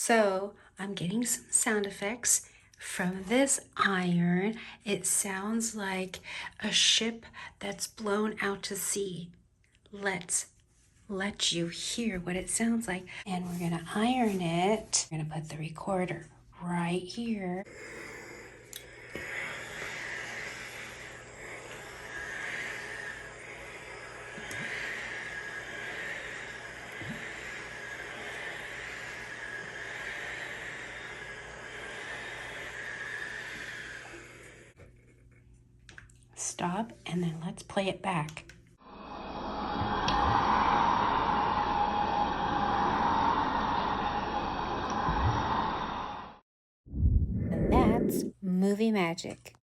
So I'm getting some sound effects from this iron. It sounds like a ship that's blown out to sea. Let's let you hear what it sounds like. And we're gonna iron it. We're gonna put the recorder right here. Stop, and then let's play it back. And that's movie magic.